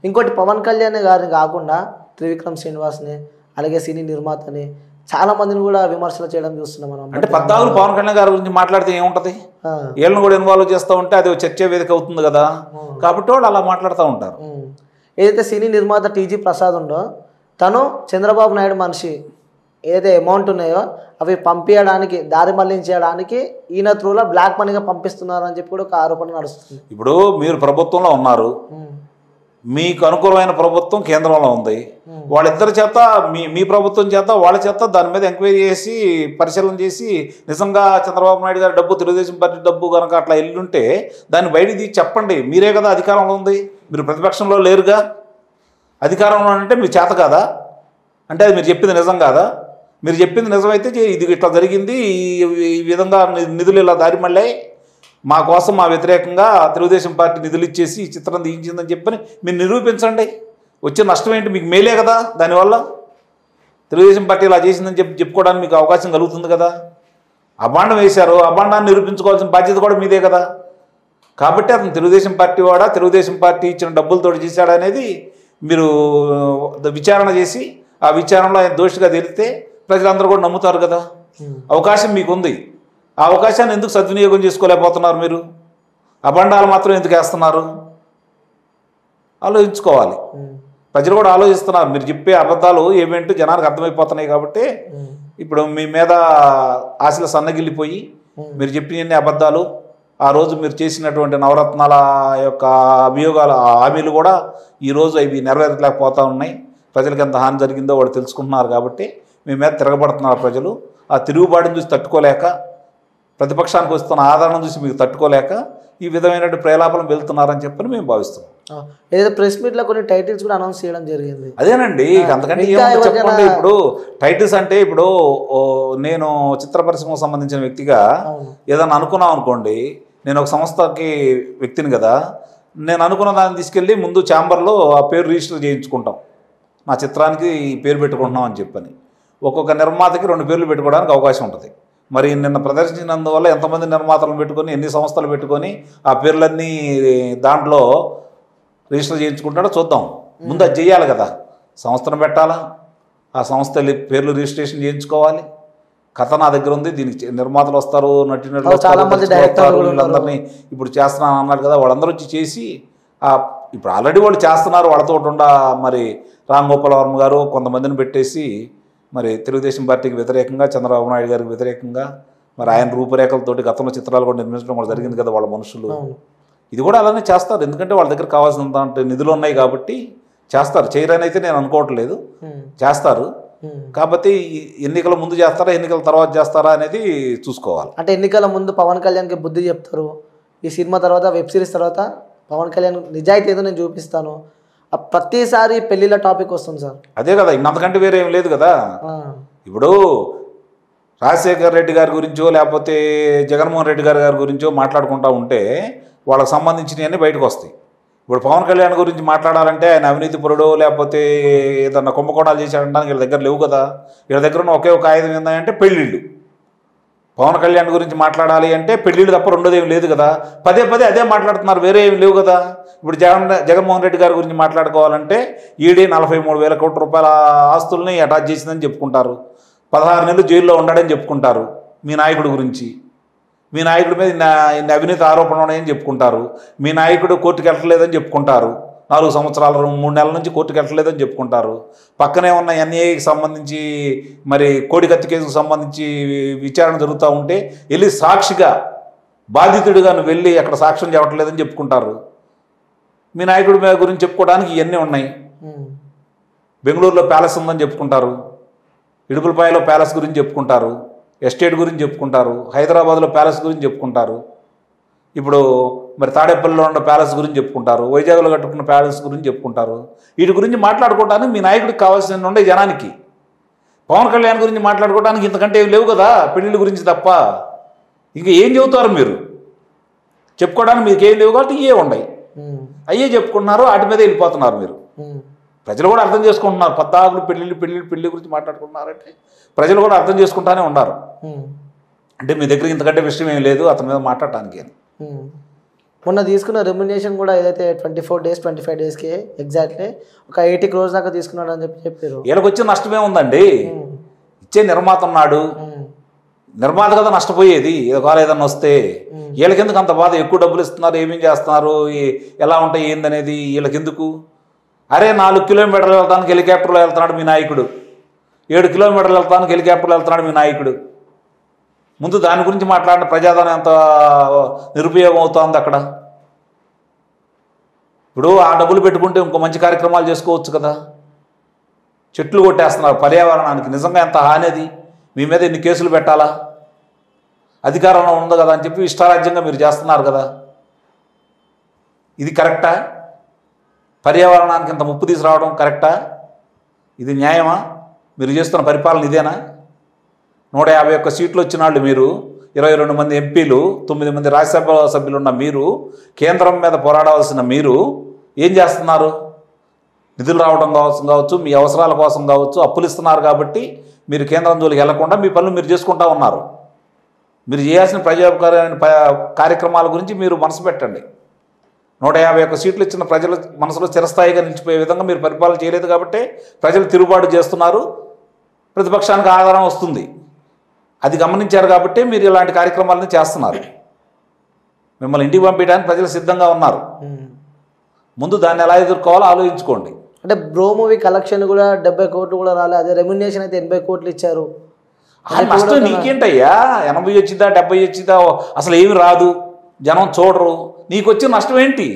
ఇంకోటి పవన్ కళ్యాణ్ గారిని కాకుండా త్రివిక్రమ్ శ్రీనివాస్ని అలాగే సినీ నిర్మాతని చాలా మందిని కూడా విమర్శలు చేయడం చూస్తున్నాం మనం. అంటే 14 పవన్ కళ్యాణ్ గారి గురించి మాట్లాడితే ఏముంటది, వీళ్ళని కూడా ఇన్వాల్వ్ చేస్తూ ఉంటే అది చర్చ వేదిక అవుతుంది కదా, కాబట్టి వాళ్ళు అలా మాట్లాడుతూ ఉంటారు. ఏదైతే సినీ నిర్మాత టీజీ ప్రసాద్ ఉందో తను చంద్రబాబు నాయుడు మనిషి ఏదైతే అమౌంట్ ఉన్నాయో అవి పంపించడానికి దారి మళ్లించడానికి ఈయన త్రూలో బ్లాక్ మనీగా పంపిస్తున్నారు అని చెప్పి కూడా ఒక ఆరోపణ నడుస్తుంది. ఇప్పుడు మీరు ప్రభుత్వంలో ఉన్నారు, మీకు అనుకూలమైన ప్రభుత్వం కేంద్రంలో ఉంది, వాళ్ళిద్దరి చేత మీ ప్రభుత్వం చేత వాళ్ళ చేత దాని మీద ఎంక్వైరీ చేసి పరిశీలన చేసి నిజంగా చంద్రబాబు నాయుడు గారి డబ్బు తెలుగుదేశం పార్టీ డబ్బు కనుక అట్లా ఎల్లుంటే దాన్ని బయటికి తీసి చెప్పండి. మీరే కదా అధికారంలో ఉంది, మీరు ప్రతిపక్షంలో లేరుగా. అధికారంలో అంటే మీరు చేత కాదా అంటే అది మీరు చెప్పింది నిజం కాదా? మీరు చెప్పింది నిజమైతే ఇది ఇట్లా జరిగింది, ఈ విధంగా నిధులు ఇలా దారి మళ్ళీ మా కోసం మా వ్యతిరేకంగా తెలుగుదేశం పార్టీ నిధులు ఇచ్చేసి ఈ చిత్రం తీయించిందని చెప్పని మీరు నిరూపించండి. వచ్చే నష్టం ఏంటి? మీకు మేలే కదా. దానివల్ల తెలుగుదేశం పార్టీ ఇలా చేసిందని చెప్పుకోవడానికి మీకు అవకాశం కలుగుతుంది కదా. అభాండం వేశారు, అభాండాన్ని నిరూపించుకోవాల్సిన బాధ్యత కూడా మీదే కదా. కాబట్టి అతను తెలుగుదేశం పార్టీ వాడా, తెలుగుదేశం పార్టీ ఇచ్చిన డబ్బులతో చేశాడనేది మీరు విచారణ చేసి ఆ విచారణలో ఆయన దోషిగా తెలిస్తే ప్రజలందరూ కూడా నమ్ముతారు కదా. అవకాశం మీకు ఉంది, ఆ అవకాశాన్ని ఎందుకు సద్వినియోగం చేసుకోలేకపోతున్నారు? మీరు అభాండాలు మాత్రం ఎందుకు వేస్తున్నారు? ఆలోచించుకోవాలి. ప్రజలు కూడా ఆలోచిస్తున్నారు. మీరు చెప్పే అబద్ధాలు ఏమేంటో జనానికి అర్థమైపోతున్నాయి కాబట్టి ఇప్పుడు మీ మీద ఆశలు సన్నగిల్లిపోయి మీరు చెప్పిన అబద్ధాలు, ఆ రోజు మీరు చేసినటువంటి నవరత్నాల యొక్క అభియోగాలు హామీలు కూడా ఈరోజు అవి నెరవేరలేకపోతూ ఉన్నాయి. ప్రజలకు ఎంత హాని జరిగిందో వాళ్ళు తెలుసుకుంటున్నారు కాబట్టి మీ మీద తిరగబడుతున్నారు ప్రజలు. ఆ తిరుగుబాటును చూసి తట్టుకోలేక, ప్రతిపక్షానికి వస్తున్న ఆదరణ చూసి మీకు తట్టుకోలేక ఈ విధమైనటువంటి ప్రేలాపనం వెళ్తున్నారని చెప్పని మేము భావిస్తున్నాం. ఏదో ప్రెస్ మీట్లో కొన్ని టైటిల్స్ కూడా అనౌన్స్ చేయడం జరిగింది. అదేనండి, అంతకంటే చెప్పండి. ఇప్పుడు టైటిల్స్ అంటే ఇప్పుడు నేను చిత్ర పరిశ్రమకు సంబంధించిన వ్యక్తిగా ఏదన్నా అనుకున్నాం అనుకోండి, నేను ఒక సంస్థకి వ్యక్తిని కదా, నేను అనుకున్న దాన్ని తీసుకెళ్ళి ముందు ఛాంబర్లో ఆ పేరు రిజిస్టర్ చేయించుకుంటాం. నా చిత్రానికి ఈ పేరు పెట్టుకుంటున్నాం అని చెప్పని ఒక్కొక్క నిర్మాతకి 2 పేర్లు పెట్టుకోవడానికి అవకాశం ఉంటుంది. మరి నిన్న ప్రదర్శించినందువల్ల ఎంతమంది నిర్మాతలను పెట్టుకొని ఎన్ని సంస్థలు పెట్టుకొని ఆ పేర్లన్నీ దాంట్లో రిజిస్టర్ చేయించుకుంటాడో చూద్దాం. ముందు అది చేయాలి కదా. సంస్థను పెట్టాలా, ఆ సంస్థ పేర్లు రిజిస్ట్రేషన్ చేయించుకోవాలి. కథ నా దగ్గర ఉంది, దీనికి నిర్మాతలు వస్తారు, నటీనటులు వీళ్ళందరినీ ఇప్పుడు చేస్తున్నాను అన్నారు కదా, వాళ్ళందరూ వచ్చి చేసి ఇప్పుడు ఆల్రెడీ వాళ్ళు చేస్తున్నారు. వాళ్ళతో మరి రామ్ గోపాల్ వర్మ గారు కొంతమందిని పెట్టేసి మరి తెలుగుదేశం పార్టీకి వ్యతిరేకంగా, చంద్రబాబు నాయుడు గారికి వ్యతిరేకంగా మరి ఆయన రూపురేఖలతోటి గతంలో చిత్రాలు కూడా నిర్మించడం కూడా జరిగింది కదా వాళ్ళ మనుషులు. ఇది కూడా అలానే చేస్తారు, ఎందుకంటే వాళ్ళ దగ్గర కావాల్సినంత నిధులు ఉన్నాయి కాబట్టి చేస్తారు. చేయరని అయితే నేను అనుకోవట్లేదు, చేస్తారు. కాబట్టి ఎన్నికల ముందు చేస్తారా, ఎన్నికల తర్వాత చేస్తారా అనేది చూసుకోవాలి. అంటే ఎన్నికల ముందు పవన్ కళ్యాణ్కి బుద్ధి చెప్తారు, ఈ సినిమా తర్వాత వెబ్ సిరీస్ తర్వాత పవన్ కళ్యాణ్ నిజాయితీ ఏదో నేను చూపిస్తాను, ప్రతిసారి పెళ్లిళ్ళ టాపిక్ వస్తుంది సార్. అదే కదా, ఇంకంతకంటే వేరే ఏం లేదు కదా. ఇప్పుడు రాజశేఖర్ రెడ్డి గారి గురించో లేకపోతే జగన్మోహన్ రెడ్డి గారి గురించో మాట్లాడుకుంటూ ఉంటే వాళ్ళకి సంబంధించినవన్నీ బయటకు వస్తాయి. ఇప్పుడు పవన్ కళ్యాణ్ గురించి మాట్లాడాలంటే ఆయన అవినీతి పరుడో లేకపోతే ఏదన్నా కుంభకోణాలు చేశాడంటానికి వీళ్ళ దగ్గర లేవు కదా. వీళ్ళ దగ్గర ఉన్న ఒకే ఒక ఆయుధం ఏంటంటే పెళ్ళిళ్ళు. పవన్ కళ్యాణ్ గురించి మాట్లాడాలి అంటే పెళ్ళిళ్ళు తప్ప రెండోది ఏమి లేదు కదా. పదే అదే మాట్లాడుతున్నారు, వేరే ఏమి లేవు కదా. ఇప్పుడు జగన్మోహన్ రెడ్డి గారి గురించి మాట్లాడుకోవాలంటే ఈడీ 43,000 కోట్ల రూపాయల ఆస్తుల్ని అటాచ్ చేసిందని చెప్పుకుంటారు, 16 నెలలు జైల్లో ఉన్నాడని చెప్పుకుంటారు. మీ నాయకుడి గురించి, మీ నాయకుడి మీద ఇన్ని అవినీతి ఆరోపణలు ఉన్నాయని చెప్పుకుంటారు. మీ నాయకుడు కోర్టుకు వెళ్ళలేదని చెప్పుకుంటారు, 4 సంవత్సరాలు 3 నెలల నుంచి కోర్టుకు వెళ్ళలేదని చెప్పుకుంటారు. పక్కనే ఉన్న ఎన్ఐఏకి సంబంధించి మరి కోడికత్తి కేసుకు సంబంధించి విచారణ జరుగుతూ ఉంటే వెళ్ళి సాక్షిగా బాధితుడిగా నువ్వు వెళ్ళి అక్కడ సాక్ష్యం చెప్పట్లేదని చెప్పుకుంటారు. మీ నాయకుడి మీద గురించి చెప్పుకోవడానికి ఇవన్నీ ఉన్నాయి. బెంగళూరులో ప్యాలెస్ ఉందని చెప్పుకుంటారు, ఇడుపులపాయలో ప్యాలెస్ గురించి చెప్పుకుంటారు, ఎస్టేట్ గురించి చెప్పుకుంటారు, హైదరాబాద్లో ప్యాలెస్ గురించి చెప్పుకుంటారు, ఇప్పుడు మరి తాడేపల్లిలో ఉన్న ప్యాలెస్ గురించి చెప్పుకుంటారు, వైజాగ్లో కట్టుకున్న ప్యాలెస్ గురించి చెప్పుకుంటారు. వీటి గురించి మాట్లాడుకోవడానికి మీ నాయకుడికి కావాల్సిన ఉండే జనానికి. పవన్ కళ్యాణ్ గురించి మాట్లాడుకోవడానికి ఇంతకంటే ఏం లేవు కదా, పెళ్ళిళ్ళ గురించి తప్ప. ఇంకా ఏం చెబుతారు మీరు? చెప్పుకోవడానికి మీకు ఏం లేవు కాబట్టి ఇవే ఉన్నాయి, అయ్యే చెప్పుకుంటున్నారు, వాటి మీద వెళ్ళిపోతున్నారు మీరు. ప్రజలు కూడా అర్థం చేసుకుంటున్నారు. 14 పెళ్ళి గురించి మాట్లాడుకుంటున్నారంటే ప్రజలు కూడా అర్థం చేసుకుంటానే ఉన్నారు. అంటే మీ దగ్గర ఇంతకంటే విషయం ఏం లేదు అతని మీద మాట్లాడటానికి అని. మొన్న తీసుకున్న రెమ్యునేషన్ కూడా ఏదైతే 24 days 25 daysకి ఎగ్జాక్ట్లీ ఒక 80 crores దాకా తీసుకున్నాడు అని చెప్పారు. వీళ్ళకి వచ్చే నష్టమే ఉందండి. ఇచ్చే నిర్మాత ఉన్నాడు, నిర్మాత కదా నష్టపోయేది ఒకవేళ ఏదన్నా వస్తే. వీళ్ళకి ఎందుకు అంత బాధ? ఎక్కువ డబ్బులు ఇస్తున్నారు, ఏమేం చేస్తున్నారు, ఎలా ఉంటాయి ఏందనేది వీళ్ళకి ఎందుకు? అరే 4 kilometers వెళ్తానికి హెలికాప్టర్లో వెళ్తున్నాడు మీ నాయకుడు, 7 kilometers వెళ్తానికి హెలికాప్టర్లో వెళ్తున్నాడు మీ నాయకుడు. ముందు దాని గురించి మాట్లాడిన ప్రజాధనం ఎంత నిరుపయోగం అవుతుంది అక్కడ. ఇప్పుడు ఆ డబ్బులు పెట్టుకుంటే ఇంకో మంచి కార్యక్రమాలు చేసుకోవచ్చు కదా. చెట్లు కొట్టేస్తున్నారు పర్యావరణానికి, నిజంగా ఎంత హానిది. మీ మీద ఎన్ని కేసులు పెట్టాలా? అధికారంలో ఉంది కదా అని చెప్పి ఇష్టారాజ్యంగా మీరు చేస్తున్నారు కదా. ఇది కరెక్టా? పర్యావరణానికి ఇంత ముప్పు తీసుకురావడం కరెక్టా? ఇది న్యాయమా? మీరు చేస్తున్న పరిపాలన ఇదేనా? 151 సీట్లు వచ్చిన వాళ్ళు మీరు, 22 మంది ఎంపీలు, 9 మంది రాజ్యసభ సభ్యులు ఉన్న మీరు, కేంద్రం మీద పోరాడవలసిన మీరు ఏం చేస్తున్నారు? నిధులు రావడం కావచ్చు, మీ అవసరాల కోసం కావచ్చు, అప్పులు ఇస్తున్నారు కాబట్టి మీరు కేంద్రం జోలికి వెళ్లకుండా మీ పనులు మీరు చేసుకుంటా ఉన్నారు. మీరు చేయాల్సిన ప్రజాపరమైన కార్యక్రమాల గురించి మీరు మనసు పెట్టండి. 151 సీట్లు ఇచ్చిన ప్రజల మనసులో చిరస్థాయిగా నిలిచిపోయే విధంగా మీరు పరిపాలన చేయలేదు కాబట్టి ప్రజలు తిరుగుబాటు చేస్తున్నారు, ప్రతిపక్షానికి ఆధారం వస్తుంది. అది గమనించారు కాబట్టి మీరు ఇలాంటి కార్యక్రమాలను చేస్తున్నారు. మిమ్మల్ని ఇంటికి పంపించడానికి ప్రజలు సిద్ధంగా ఉన్నారు. ముందు దాన్ని ఎలా ఎదుర్కోవాలో ఆలోచించుకోండి. అంటే బ్రో మూవీ కలెక్షన్ కూడా 70 కోట్లు కూడా రాలేదు, అదే రెమ్యునేషన్ అయితే 80 కోట్లు ఇచ్చారు. నష్టం నీకేంటయ్యా? 80 వచ్చిందా 70 వచ్చిందా? అసలు ఏమి రాదు, జనం చూడరు. నీకు వచ్చిన నష్టం ఏంటి?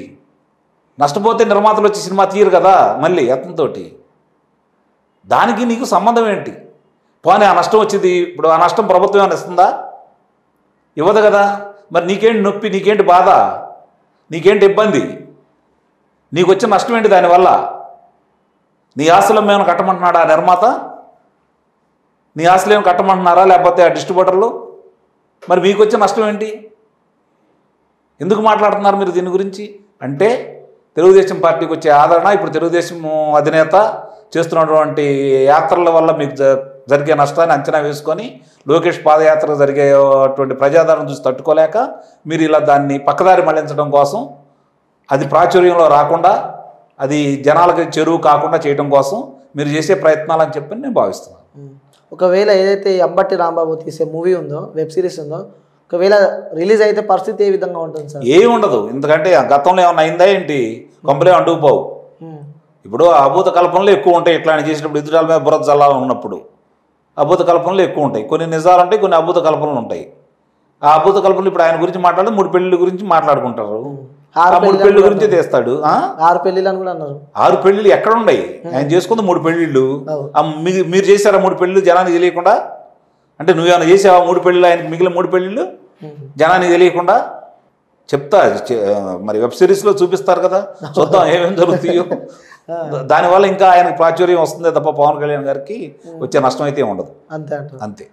నష్టపోతే నిర్మాతలు వచ్చి సినిమా తీయరు కదా మళ్ళీ అతనితో. దానికి నీకు సంబంధం ఏంటి? పోనీ ఆ నష్టం వచ్చింది, ఇప్పుడు ఆ నష్టం ప్రభుత్వం ఏమైనా ఇస్తుందా? ఇవ్వదు కదా. మరి నీకేంటి నొప్పి, నీకేంటి బాధ, నీకేంటి ఇబ్బంది? నీకు వచ్చిన నష్టం ఏంటి దానివల్ల? నీ ఆస్తులు ఏమైనా కట్టమంటున్నాడా ఆ నిర్మాత? నీ ఆస్తులు ఏమైనా కట్టమంటున్నారా లేకపోతే ఆ డిస్ట్రిబ్యూటర్లు? మరి మీకు వచ్చే నష్టం ఏంటి? ఎందుకు మాట్లాడుతున్నారు మీరు దీని గురించి? అంటే తెలుగుదేశం పార్టీకి వచ్చే ఆదరణ, ఇప్పుడు తెలుగుదేశం అధినేత చేస్తున్నటువంటి యాత్రల వల్ల మీకు జరిగే నష్టాన్ని అంచనా వేసుకొని లోకేష్ పాదయాత్ర జరిగేటువంటి ప్రజాదరణ చూసి తట్టుకోలేక మీరు ఇలా దాన్ని పక్కదారి మళ్లించడం కోసం, అది ప్రాచుర్యంలో రాకుండా, అది జనాలకి చెరువు కాకుండా చేయడం కోసం మీరు చేసే ప్రయత్నాలు అని చెప్పి నేను భావిస్తున్నాను. ఒకవేళ ఏదైతే అంబటి రాంబాబు తీసే మూవీ ఉందో, వెబ్ సిరీస్ ఉందో, ఒకవేళ రిలీజ్ అయితే పరిస్థితి ఏ విధంగా ఉంటుంది సార్? ఏమి ఉండదు. ఎందుకంటే గతంలో ఏమన్నా అయిందా ఏంటి? కొంపలే అంటుకుపోవు. ఇప్పుడు అభూత కల్పనలు ఎక్కువ ఉంటాయి. ఇట్లాంటి చేసినప్పుడు ఎదురాల మీద బురద జల్లా ఉన్నప్పుడు అభూత కల్పనలు ఎక్కువ ఉంటాయి. కొన్ని నిజాలు ఉంటాయి, కొన్ని అభూత కల్పనలు ఉంటాయి. ఆ అభూత కల్పనలు ఇప్పుడు ఆయన గురించి మాట్లాడి 3 పెళ్లిళ్ళ గురించి మాట్లాడుకుంటారు. 3 పెళ్లి గురించి తీస్తాడు. 6 పెళ్లిళ్ళు అని కూడా అన్నారు. 6 పెళ్లిళ్ళు ఎక్కడ ఉన్నాయి? ఆయన చేసుకుంది 3 పెళ్లిళ్ళు. మీరు చేశారా 3 పెళ్లిళ్ళు జనానికి తెలియకుండా? అంటే నువ్వేమైనా చేసావా 3 పెళ్లిళ్ళు? ఆయనకి మిగిలిన 3 పెళ్లిళ్ళు జనానికి తెలియకుండా? చెప్తా, మరి వెబ్ సిరీస్లో చూపిస్తారు కదా, చూద్దాం ఏమేమి జరుగుతాయో. దానివల్ల ఇంకా ఆయనకు ప్రాచుర్యం వస్తుందే తప్ప పవన్ కళ్యాణ్ గారికి వచ్చే నష్టం అయితే ఉండదు. అంతే అంతే.